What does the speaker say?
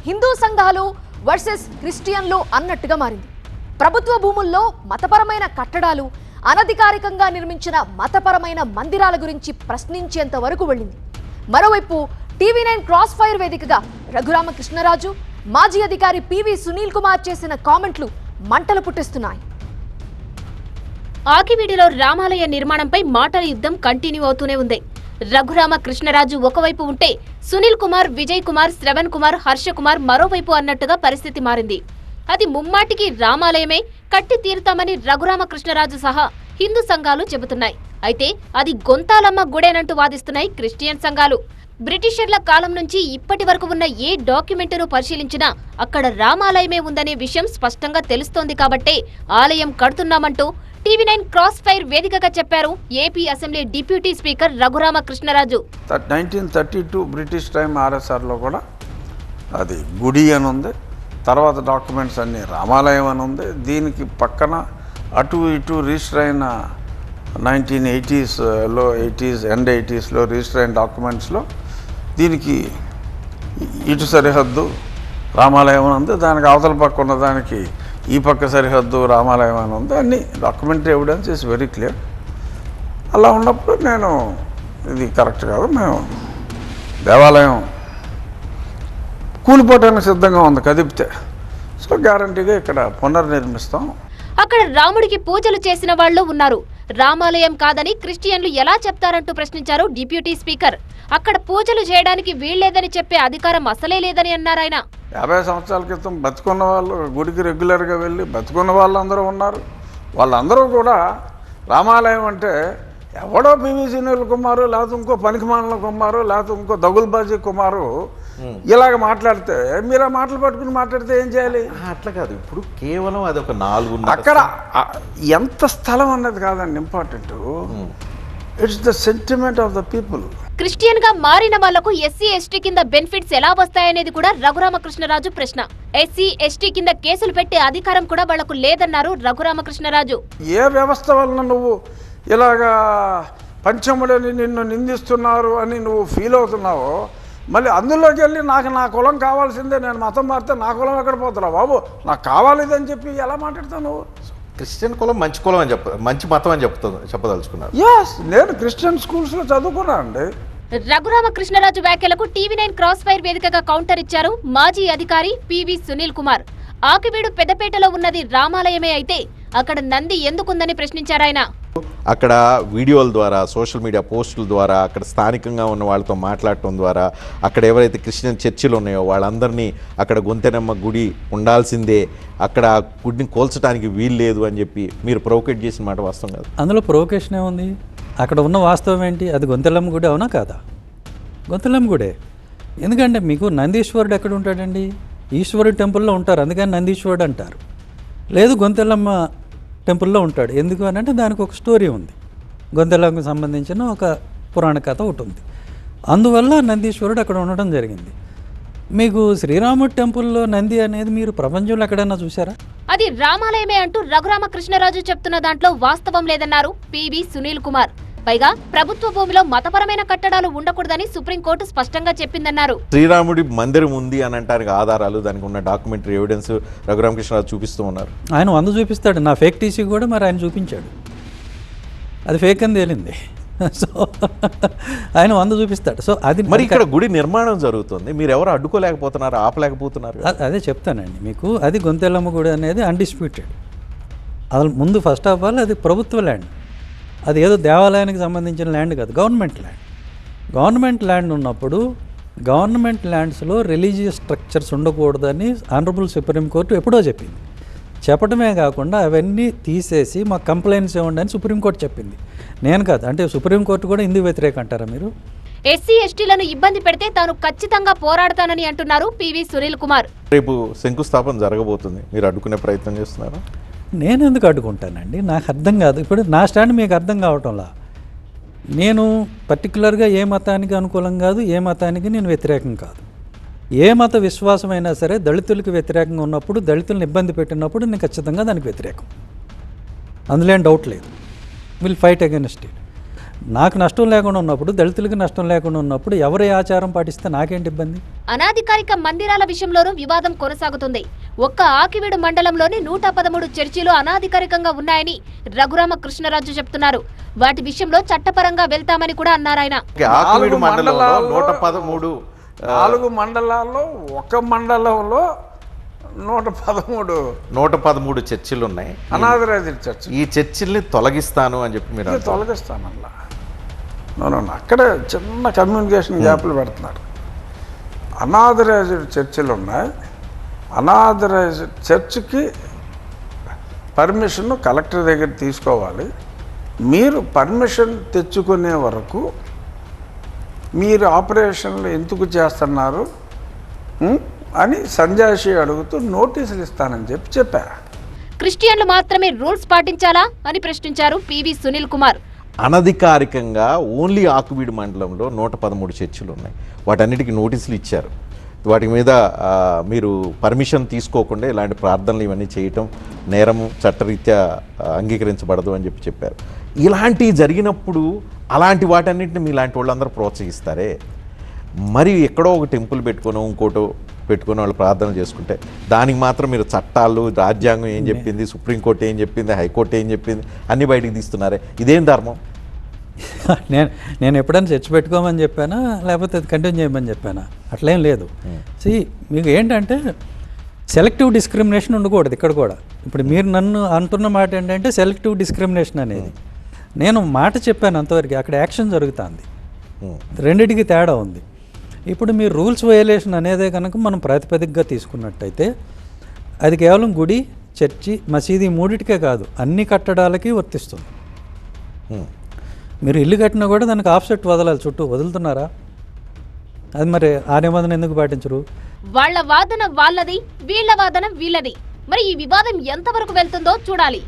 హిందూ సంఘాలు వర్సెస్ క్రిస్టియన్లు అన్నట్టుగా మారింది. ప్రభుత్వ భూముల్లో మతపరమైన కట్టడాలు, అనధికారికంగా నిర్మించిన మతపరమైన మందిరాల గురించి ప్రశ్నించేంత వరకు వెళ్ళింది. మరోవైపు టీవీ9 క్రాస్ ఫైర్ వేదికగా రఘురామకృష్ణరాజు, మాజీ అధికారి పివి సునీల్ కుమార్ చేసిన కామెంట్లు మంటలు పుట్టిస్తున్నాయి. ఆకివీడిలో రామాలయ నిర్మాణంపై మాటల యుద్ధం కంటిన్యూ అవుతూనే ఉంది. రఘురామకృష్ణరాజు ఒకవైపు ఉంటే సునీల్ కుమార్, విజయ్ కుమార్, శ్రవణ్ కుమార్, హర్ష కుమార్ మరోవైపు అన్నట్టుగా పరిస్థితి మారింది. అది ముమ్మాటికి రామాలయమే కట్టి తీరుతామని రఘురామకృష్ణరాజు సహా హిందూ సంఘాలు చెబుతున్నాయి. అయితే అది గొంతాలమ్మ గుడేనంటూ వాదిస్తున్నాయి క్రిస్టియన్ సంఘాలు. బ్రిటిషర్ల కాలం నుంచి ఇప్పటి వరకు ఉన్న ఏ డాక్యుమెంటును పరిశీలించినా అక్కడ రామాలయమే ఉందనే విషయం స్పష్టంగా తెలుస్తోంది. కాబట్టే ఆలయం కడుతున్నామంటూ టీవీ9 క్రాస్ ఫైర్ వేదికగా చెప్పారు AP assembly deputy speaker Raghuramakrishnaraju. 1932 British time ఆర్ఎస్ఆర్లో కూడా అది గుడి అని ఉంది. తర్వాత డాక్యుమెంట్స్ అన్నీ రామాలయం అని ఉంది. దీనికి పక్కన అటు ఇటు రిజిస్టర్ అయిన 1980స్లో ఎండ్ 80స్లో రిజిస్టర్ అయిన డాక్యుమెంట్స్లో దీనికి ఇటు సరిహద్దు రామాలయం అని ఉంది, దానికి అవతల పక్క ఉన్న దానికి ఈ పక్క సరిహద్దు రామాలయం అని ఉంది. అన్ని documentary evidence is very clear. అలా ఉన్నప్పుడు నేను ఇది కరెక్ట్ కాదు, మేము దేవాలయం కూలిపోవటానికి సిద్ధంగా ఉంది కదిపితే, సో గ్యారంటీగా ఇక్కడ పునర్నిర్మిస్తాం. అక్కడ రాముడికి పూజలు చేసిన వాళ్ళు ఉన్నారు, రామాలయం కాదని క్రిస్టియన్లు ఎలా చెప్తారంటూ ప్రశ్నించారు డిప్యూటీ స్పీకర్. అక్కడ పూజలు చేయడానికి వీల్లేదని చెప్పే అధికారం అసలే లేదని అన్నారాయన. 50 సంవత్సరాల క్రితం బతుకున్న వాళ్ళు గుడికి రెగ్యులర్గా వెళ్ళి బతుకున్న వాళ్ళందరూ ఉన్నారు. వాళ్ళందరూ కూడా రామాలయం అంటే ఎవడో పివి సునీల్ కుమారు, లేకపోతే ఇంకో పనికిమాలిన కుమారు, లేకపోతే ఇంకో దగుల్బాజీ కుమారు ఇలాగ మాట్లాడితే మీరు ఆ మాటలు పట్టుకుని మాట్లాడితే ఏం చేయాలి? అట్లా కాదు, ఇప్పుడు కేవలం అది ఒక 4 అక్కడ ఎంత స్థలం అన్నది కాదండి important, it's the sentiment of the people. Christian గా మారిన వాళ్లకు ఎస్సీ ఎస్టీ కింద బెనిఫిట్స్ ఎలా వస్తాయనేది కూడా రఘురామకృష్ణరాజు ప్రశ్న. ఎస్సీ ఎస్టీ కింద కేసులు పెట్టే అధికారం కూడా వాళ్లకు లేదన్నారు రఘురామకృష్ణరాజు. ఏ వ్యవస్థ వలన నువ్వు ఇలాగా పంచముడని నిన్ను నిందిస్తున్నారు అని నువ్వు ఫీల్ అవుతున్నావో, మళ్ళీ అందులోకి వెళ్ళి నాకు నా కులం కావాల్సిందే, నేను మతం మారితే నా కులం ఎక్కడ పోతున్నా బాబు, నాకు కావాలిదని చెప్పి ఎలా మాట్లాడతావు నువ్వు? క్రిస్టియన్ కులం మంచి కులం అని మంచి మతం అని చెప్పదలుచుకున్నారు. ఎస్, నేను క్రిస్టియన్ స్కూల్స్లో చదువుకున్నా అండి. రఘురామకృష్ణరాజు వ్యాఖ్యలకు టీవీ9 క్రాస్ ఫైర్ వేదికగా కౌంటర్ ఇచ్చారు మాజీ అధికారి పివి సునీల్ కుమార్. ఆకివీడు పెద్దపేటలో ఉన్నది రామాలయమే అయితే అక్కడ నంది ఎందుకుందని ప్రశ్నించారాయన. అక్కడ వీడియోల ద్వారా, సోషల్ మీడియా పోస్టుల ద్వారా, అక్కడ స్థానికంగా ఉన్న వాళ్ళతో మాట్లాడటం ద్వారా, అక్కడ ఎవరైతే క్రిస్టియన్ చర్చిలు ఉన్నాయో వాళ్ళందరినీ అక్కడ గొంతెనమ్మ గుడి ఉండాల్సిందే, అక్కడ గుడిని కోల్చడానికి వీలు లేదు అని చెప్పి మీరు ప్రొవోకేట్ చేసిన మాట వాస్తవం కాదు. అందులో ప్రొవోకేషన్ ఏముంది? అక్కడ ఉన్న వాస్తవం ఏంటి? అది గొంతెలమ్మ గుడి అవునా కాదా? గొంతెలమ్మ గుడే. ఎందుకంటే మీకు నందీశ్వరుడు ఎక్కడ ఉంటాడండి? ఈశ్వరుడు టెంపుల్లో ఉంటారు, అందుకని నందీశ్వరుడు అంటారు. లేదు గొంతెలమ్మ టెంపుల్లో ఉంటాడు. ఎందుకు అని అంటే దానికి ఒక స్టోరీ ఉంది, గొంతెలమ్మకు సంబంధించిన ఒక పురాణ కథ ఒకటి ఉంది. అందువల్ల నందీశ్వరుడు అక్కడ ఉండడం జరిగింది. మీకు శ్రీరాముడి టెంపుల్లో నంది అనేది మీరు ప్రపంచంలో ఎక్కడైనా చూసారా? అది రామాలయమే అంటూ రఘురామకృష్ణరాజు చెప్తున్న దాంట్లో వాస్తవం లేదన్నారు పివి సునీల్ కుమార్. పైగా ప్రభుత్వ భూమిలో మతపరమైన కట్టడాలు ఉండకూడదని సుప్రీంకోర్టు స్పష్టంగా చెప్పిందన్నారు. శ్రీరాముడి మందిరం ఉంది అని అంటానికి ఆధారాలు, దానికి ఉన్న డాక్యుమెంటరీ ఎవిడెన్స్ రఘురామకృష్ణరాజు చూపిస్తూ ఉన్నారు. ఆయన 100 చూపిస్తాడు, నా ఫేక్ టీసీ కూడా మరి ఆయన చూపించాడు, అది ఫేక్ అని తేలింది. సో ఆయన 100 చూపిస్తాడు. సో అది మరి ఇక్కడ గుడి నిర్మాణం జరుగుతుంది, మీరు ఎవరు అడ్డుకోలేకపోతున్నారు, ఆపలేకపోతున్నారు. అదే చెప్తానండి మీకు. అది గొంతెలమ్మ గుడి అనేది అన్డిస్ప్యూటెడ్. అసలు ముందు ఫస్ట్ ఆఫ్ ఆల్ అది ప్రభుత్వ ల్యాండ్, అది ఏదో దేవాలయానికి సంబంధించిన ల్యాండ్ కాదు, గవర్నమెంట్ ల్యాండ్. గవర్నమెంట్ ల్యాండ్ ఉన్నప్పుడు గవర్నమెంట్ ల్యాండ్స్లో రిలీజియస్ స్ట్రక్చర్స్ ఉండకూడదని ఆనరబుల్ సుప్రీంకోర్టు ఎప్పుడో చెప్పింది. చెప్పడమే కాకుండా అవన్నీ తీసేసి మాకు కంప్లైంట్స్ ఇవ్వండి అని సుప్రీంకోర్టు చెప్పింది, నేను కాదు. అంటే సుప్రీంకోర్టు కూడా హిందూ వ్యతిరేక అంటారా మీరు? ఎస్సీ ఎస్టీలను ఇబ్బంది పెడితే తాను ఖచ్చితంగా పోరాడతానని అంటున్నారు పివి సునీల్ కుమార్. రేపు శంకుస్థాపన జరగబోతుంది, మీరు అడ్డుకునే ప్రయత్నం చేస్తున్నారు. నేను ఎందుకు అడ్డుకుంటానండి? నాకు అర్థం కాదు. ఇప్పుడు నా స్టాండ్ మీకు అర్థం కావటంలా. నేను పర్టికులర్గా ఏ మతానికి అనుకూలం కాదు, ఏ మతానికి నేను వ్యతిరేకం కాదు. ఏ మత విశ్వాసమైనా సరే దళితులకు వ్యతిరేకంగా ఉన్నప్పుడు, దళితులను ఇబ్బంది పెట్టినప్పుడు నేను ఖచ్చితంగా దానికి వ్యతిరేకం, అందులో ఏం డౌట్ లేదు. Will fight against it. నాకు నష్టం లేకుండా ఉన్నప్పుడు, దళితులకి నష్టం లేకుండా ఉన్నప్పుడు ఎవరి ఆచారం పాటిస్తే నాకేంటి ఇబ్బంది? అనాధికారిక మందిరాల విషయంలోనూ వివాదం కొనసాగుతుంది. ఒక్క ఆకివీడు మండలంలోని 113 చర్చిలు అనాధికారికంగా ఉన్నాయని రఘురామకృష్ణరాజు చెప్తున్నారు. వాటి విషయంలో చట్టపరంగా వెళ్తామని కూడా అన్నారాయన. ఆకివీడు మండలంలో 113 4 మండలాల్లో ఒక మండలంలో 113 చర్చిలు ఉన్నాయి. Unauthorised church. ఈ చర్చిల్ని తొలగిస్తాను అని చెప్పి మీరు తొలగిస్తానల్లా అక్కడ చిన్న కమ్యూనికేషన్ గ్యాప్లు పెడుతున్నారు. అనాథరైజ్డ్ చర్చిలు ఉన్నాయి. అనాథరైజ్డ్ చర్చ్కి పర్మిషన్ కలెక్టర్ దగ్గర తీసుకోవాలి. మీరు పర్మిషన్ తెచ్చుకునే వరకు మీరు ఆపరేషన్లు ఎందుకు చేస్తున్నారు అని సంజాయిషి అడుగుతూ నోటీసులు ఇస్తానని చెప్పా. క్రిస్టియన్లు మాత్రమే రూల్స్ పాటించాలా అని ప్రశ్నించారు పివి సునీల్ కుమార్. అనధికారికంగా ఓన్లీ ఆకువీడు మండలంలో 113 చర్చిలు ఉన్నాయి. వాటన్నిటికీ నోటీసులు ఇచ్చారు. వాటి మీద మీరు పర్మిషన్ తీసుకోకుండా ఇలాంటి ప్రార్థనలు ఇవన్నీ చేయటం నేరము, చట్టరీత్యా అంగీకరించబడదు అని చెప్పారు. ఇలాంటివి జరిగినప్పుడు అలాంటి వాటన్నిటిని మీలాంటి వాళ్ళందరూ ప్రోత్సహిస్తారే? మరి ఎక్కడో ఒక టెంపుల్ పెట్టుకొని ఇంకోటో పెట్టుకొని వాళ్ళు ప్రార్థన చేసుకుంటే దానికి మాత్రం మీరు చట్టాలు, రాజ్యాంగం ఏం చెప్పింది, సుప్రీంకోర్టు ఏం చెప్పింది, హైకోర్టు ఏం చెప్పింది అన్నీ బయటికి తీస్తున్నారే. ఇదేం ధర్మం? నేను ఎప్పుడైనా చర్చ పెట్టుకోమని చెప్పానా, లేకపోతే అది కంటిన్యూ చేయమని చెప్పానా? అట్లేం లేదు. మీకు ఏంటంటే సెలెక్టివ్ డిస్క్రిమినేషన్ ఉండకూడదు ఇక్కడ కూడా. ఇప్పుడు మీరు నన్ను అంటున్న మాట ఏంటంటే సెలెక్టివ్ డిస్క్రిమినేషన్ అనేది. నేను మాట చెప్పాను అంతవరకు, అక్కడ యాక్షన్ జరుగుతుంది. రెండిటికి తేడా ఉంది. ఇప్పుడు మీరు రూల్స్ వయలేషన్ అనేదే కనుక మనం ప్రాతిపదికగా తీసుకున్నట్టయితే అది కేవలం గుడి, చర్చి, మసీదీ మూడిటికే కాదు, అన్ని కట్టడాలకి వర్తిస్తుంది. మీరు ఇల్లు కట్టినా కూడా దానికి ఆఫ్సెట్ వదలాలి, చుట్టూ వదులుతున్నారా? అది మరి ఆ నిబంధన ఎందుకు పాటించరు? వాళ్ళ వాదన వాళ్ళది, వీళ్ళ వాదన వీళ్ళది. మరి ఈ వివాదం ఎంతవరకు వెళ్తుందో చూడాలి.